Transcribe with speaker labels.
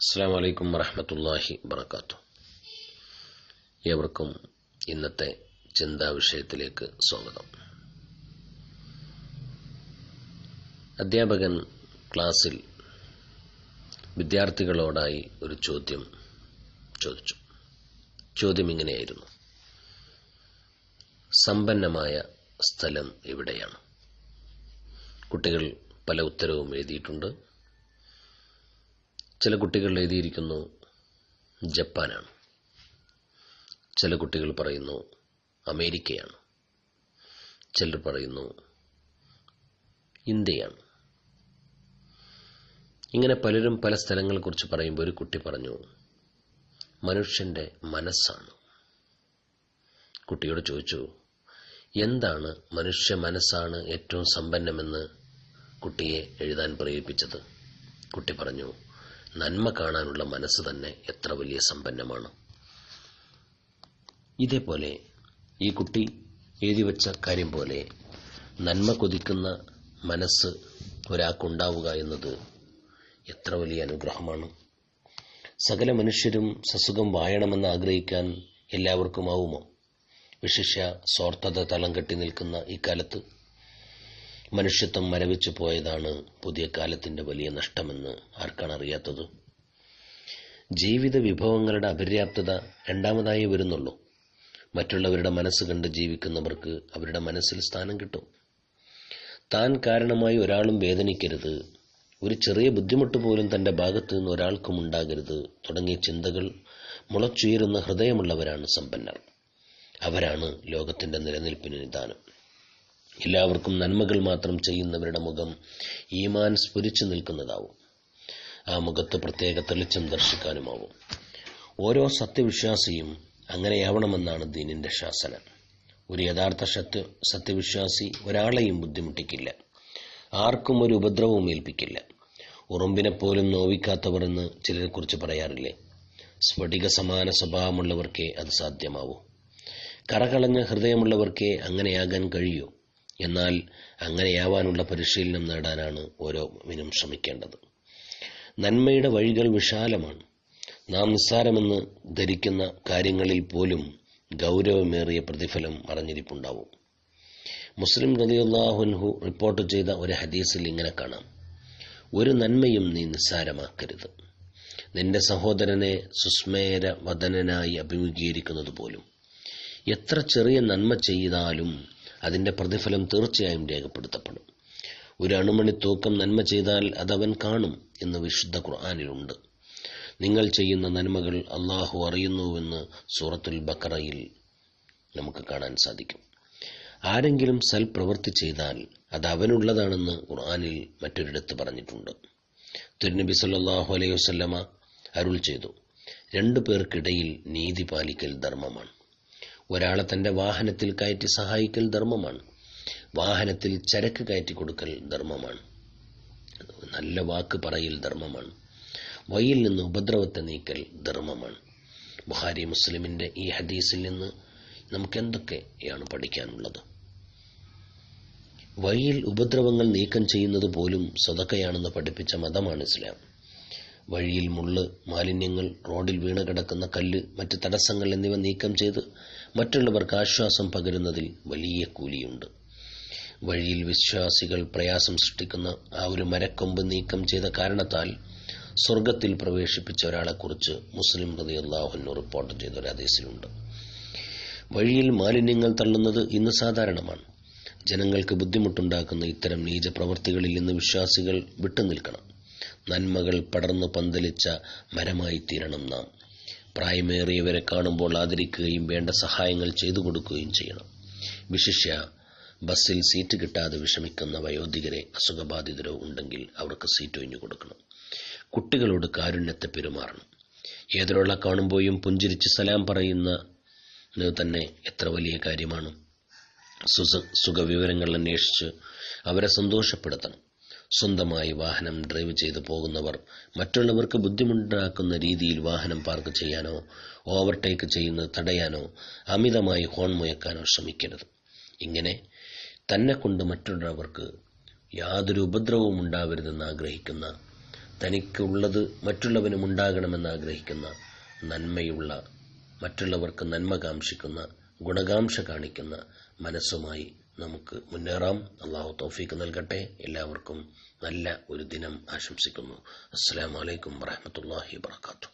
Speaker 1: അസ്സലാമു അലൈക്കും വറഹ്മത്തുള്ളാഹി വബറകാതുഹു. ഏവർക്കും ഇന്നത്തെ ചിന്താ വിഷയത്തിലേക്ക് സ്വാഗതം. അധ്യാപകൻ ക്ലാസ്സിൽ വിദ്യാർത്ഥികളോടായി ഒരു ചോദ്യം ചോദിച്ചു. ചോദ്യം ഇങ്ങനെയായിരുന്നു: സമ്പന്നമായ സ്ഥലം എവിടെയാണ്? കുട്ടികൾ പല ഉത്തരവും എഴുതിയിട്ടുണ്ട്. ചില കുട്ടികൾ എഴുതിയിരിക്കുന്നു ജപ്പാനാണ്, ചില കുട്ടികൾ പറയുന്നു അമേരിക്കയാണ്, ചിലർ പറയുന്നു ഇന്ത്യയാണ്. ഇങ്ങനെ പലരും പല സ്ഥലങ്ങളെക്കുറിച്ച് പറയുമ്പോൾ ഒരു കുട്ടി പറഞ്ഞു മനുഷ്യന്റെ മനസ്സാണ്. കുട്ടിയോട് ചോദിച്ചു, എന്താണ് മനുഷ്യ മനസ്സാണ് ഏറ്റവും സമ്പന്നമെന്ന് കുട്ടിയെ എഴുതാൻ പ്രേരിപ്പിച്ചത്? കുട്ടി പറഞ്ഞു, നന്മ കാണാനുള്ള മനസ്സ് തന്നെ എത്ര വലിയ സമ്പന്നമാണ്. ഇതേപോലെ ഈ കുട്ടി എഴുതി വച്ച കാര്യം പോലെ നന്മ കൊതിക്കുന്ന മനസ്സ് ഒരാൾക്കുണ്ടാവുക എന്നത് എത്ര വലിയ അനുഗ്രഹമാണ്. സകല മനുഷ്യരും സസുഖം വാഴണമെന്ന് ആഗ്രഹിക്കാൻ എല്ലാവർക്കുമാവുമോ? വിശിഷ്യ സ്വാർത്ഥത തളം കെട്ടി നിൽക്കുന്ന ഈ കാലത്ത് മനുഷ്യത്വം മരവിച്ചു പോയതാണ് പുതിയ കാലത്തിന്റെ വലിയ നഷ്ടമെന്ന് ആർക്കാണ് അറിയാത്തത്? ജീവിത വിഭവങ്ങളുടെ അപര്യാപ്തത രണ്ടാമതായി വരുന്നുള്ളൂ. മറ്റുള്ളവരുടെ മനസ്സ് കണ്ട് ജീവിക്കുന്നവർക്ക് അവരുടെ മനസ്സിൽ സ്ഥാനം കിട്ടും. താൻ കാരണമായി ഒരാളും വേദനിക്കരുത്, ഒരു ചെറിയ ബുദ്ധിമുട്ട് പോലും തന്റെ ഭാഗത്തു നിന്ന് ഒരാൾക്കും ഉണ്ടാകരുത് തുടങ്ങിയ ചിന്തകൾ മുളച്ചുയരുന്ന ഹൃദയമുള്ളവരാണ് സമ്പന്നർ. അവരാണ് ലോകത്തിന്റെ നിലനിൽപ്പിന് നിദാനം. എല്ലാവർക്കും നന്മകൾ മാത്രം ചെയ്യുന്നവരുടെ മുഖം ഈമാൻ സ്ഫുരിച്ചു നിൽക്കുന്നതാവും. ആ മുഖത്ത് പ്രത്യേക തെളിച്ചം ദർശിക്കാനുമാവും. ഓരോ സത്യവിശ്വാസിയും അങ്ങനെയാവണമെന്നാണ് ദീനിന്റെ ശാസന. ഒരു യഥാർത്ഥ സത്യവിശ്വാസി ഒരാളെയും ബുദ്ധിമുട്ടിക്കില്ല, ആർക്കും ഒരു ഉപദ്രവവും ഏൽപ്പിക്കില്ല. ഉറുമ്പിനെപ്പോലും നോവിക്കാത്തവർ എന്ന് ചിലരെക്കുറിച്ച് പറയാറില്ലേ? സ്ഫടിക സമാന സ്വഭാവമുള്ളവർക്കേ അത് സാധ്യമാവൂ. കറകളഞ്ഞ ഹൃദയമുള്ളവർക്കേ അങ്ങനെയാകാൻ കഴിയൂ. എന്നാൽ അങ്ങനെയാവാനുള്ള പരിശീലനം നേടാനാണ് ഓരോന്നിനും ശ്രമിക്കേണ്ടത്. നന്മയുടെ വഴികൾ വിശാലമാണ്. നാം നിസ്സാരമെന്ന് ധരിക്കുന്ന കാര്യങ്ങളിൽ പോലും ഗൗരവമേറിയ പ്രതിഫലം മറഞ്ഞിരിപ്പുണ്ടാവും. മുസ്ലിം റളിയല്ലാഹു അൻഹു റിപ്പോർട്ട് ചെയ്ത ഒരു ഹദീസിൽ ഇങ്ങനെ കാണാം: ഒരു നന്മയും നീ നിസ്സാരമാക്കരുത്. നിന്റെ സഹോദരനെ സുസ്മേര വദനനായി അഭിമുഖീകരിക്കുന്നത് പോലും. എത്ര ചെറിയ നന്മ ചെയ്താലും അതിന്റെ പ്രതിഫലം തീർച്ചയായും രേഖപ്പെടുത്തപ്പെടും. ഒരു അണുമണി തൂക്കം നന്മ ചെയ്താൽ അതവൻ കാണും എന്ന് വിശുദ്ധ ഖുർആനിലുണ്ട്. നിങ്ങൾ ചെയ്യുന്ന നന്മകൾ അള്ളാഹു അറിയുന്നുവെന്ന് സൂറത്തുൽ ബഖറയിൽ നമുക്ക് കാണാൻ സാധിക്കും. ആരെങ്കിലും സൽപ്രവൃത്തി ചെയ്താൽ അത് അവനുള്ളതാണെന്ന് ഖുർആനിൽ മറ്റൊരിടത്ത് പറഞ്ഞിട്ടുണ്ട്. തിരുനബി സല്ലല്ലാഹു അലൈഹി വസല്ലമ അരുൾ ചെയ്തു, രണ്ടു പേർക്കിടയിൽ നീതി പാലിക്കൽ ധർമ്മമാണ്. ഒരാളെ തന്റെ വാഹനത്തിൽ കയറ്റി സഹായിക്കൽ ധർമ്മമാണ്. വാഹനത്തിൽ ചരക്ക് കയറ്റി കൊടുക്കൽ ധർമ്മമാണ്. നല്ല വാക്ക് പറയൽ ധർമ്മമാണ്. വഴിയിൽ നിന്ന് ഉപദ്രവത്തെ നീക്കൽ ധർമ്മമാണ്. ബുഖാരി മുസ്ലിമിന്റെ ഈ ഹദീസിൽ നിന്ന് നമുക്ക് എന്തൊക്കെയാണ് പഠിക്കാനുള്ളത്? വഴിയിൽ ഉപദ്രവങ്ങൾ നീക്കം ചെയ്യുന്നത് പോലും സ്വതക്കയാണെന്ന് പഠിപ്പിച്ച മതമാണ് ഇസ്ലാം. വഴിയിൽ മുള്ള്, മാലിന്യങ്ങൾ, റോഡിൽ വീണ് കിടക്കുന്ന കല്ല്, മറ്റ് തടസ്സങ്ങൾ എന്നിവ നീക്കം ചെയ്ത് മറ്റുള്ളവർക്ക് ആശ്വാസം പകരുന്നതിൽ വലിയ കൂലിയുണ്ട്. വഴിയിൽ വിശ്വാസികൾ പ്രയാസം സൃഷ്ടിക്കുന്ന ആ ഒരു മരക്കൊമ്പ് നീക്കം ചെയ്ത കാരണത്താൽ സ്വർഗത്തിൽ പ്രവേശിപ്പിച്ച ഒരാളെക്കുറിച്ച് മുസ്ലിം റളിയല്ലാഹു അൻഹു റിപ്പോർട്ട് ചെയ്ത ഒരു ഹദീസിലുണ്ട്. വഴിയിൽ മാലിന്യങ്ങൾ തള്ളുന്നത് ഇന്ന് സാധാരണമാണ്. ജനങ്ങൾക്ക് ബുദ്ധിമുട്ടുണ്ടാക്കുന്ന ഇത്തരം നീച പ്രവൃത്തികളിൽ നിന്ന് വിശ്വാസികൾ വിട്ടുനിൽക്കണം. നന്മകൾ പടർന്നു പന്തലിച്ച മരമായി തീരണം നാം. പ്രായമേറിയവരെ കാണുമ്പോൾ ആദരിക്കുകയും വേണ്ട സഹായങ്ങൾ ചെയ്തു കൊടുക്കുകയും ചെയ്യണം. വിശിഷ്യ ബസ്സിൽ സീറ്റ് കിട്ടാതെ വിഷമിക്കുന്ന വയോധികരെ, അസുഖബാധിതരോ ഉണ്ടെങ്കിൽ അവർക്ക് സീറ്റ് ഒഴിഞ്ഞു കൊടുക്കണം. കുട്ടികളോട് കാരുണ്യത്തെ പെരുമാറണം. ഏതൊരാളെ കാണുമ്പോഴും പുഞ്ചിരിച്ച് സലാം പറയുന്നത് തന്നെ എത്ര വലിയ കാര്യമാണ്. സുഖവിവരങ്ങൾ അന്വേഷിച്ച് അവരെ സന്തോഷപ്പെടുത്തണം. സ്വന്തമായി വാഹനം ഡ്രൈവ് ചെയ്ത് പോകുന്നവർ മറ്റുള്ളവർക്ക് ബുദ്ധിമുട്ടുണ്ടാക്കുന്ന രീതിയിൽ വാഹനം പാർക്ക് ചെയ്യാനോ ഓവർടേക്ക് ചെയ്യുന്നത് തടയാനോ അമിതമായി ഹോൺ മുഴക്കാനോ ശ്രമിക്കരുത്. ഇങ്ങനെ തന്നെ കൊണ്ട് മറ്റുള്ളവർക്ക് യാതൊരു ഉപദ്രവവും ഉണ്ടാവരുതെന്ന് ആഗ്രഹിക്കുന്ന തനിക്കുള്ളത് മറ്റുള്ളവനും ഉണ്ടാകണമെന്ന് ആഗ്രഹിക്കുന്ന, നന്മയുള്ള, മറ്റുള്ളവർക്ക് നന്മ കാംക്ഷിക്കുന്ന, ഗുണകാംക്ഷ കാണിക്കുന്ന മനസ്സുമായി നമുക്ക് മുന്നേറാം. അള്ളാഹു തൗഫീഖ് നൽകട്ടെ. എല്ലാവർക്കും നല്ല ഒരു ദിനം ആശംസിക്കുന്നു. അസ്സലാമു അലൈക്കും വറഹ്മത്തുള്ളാഹി വബറകാതുഹു.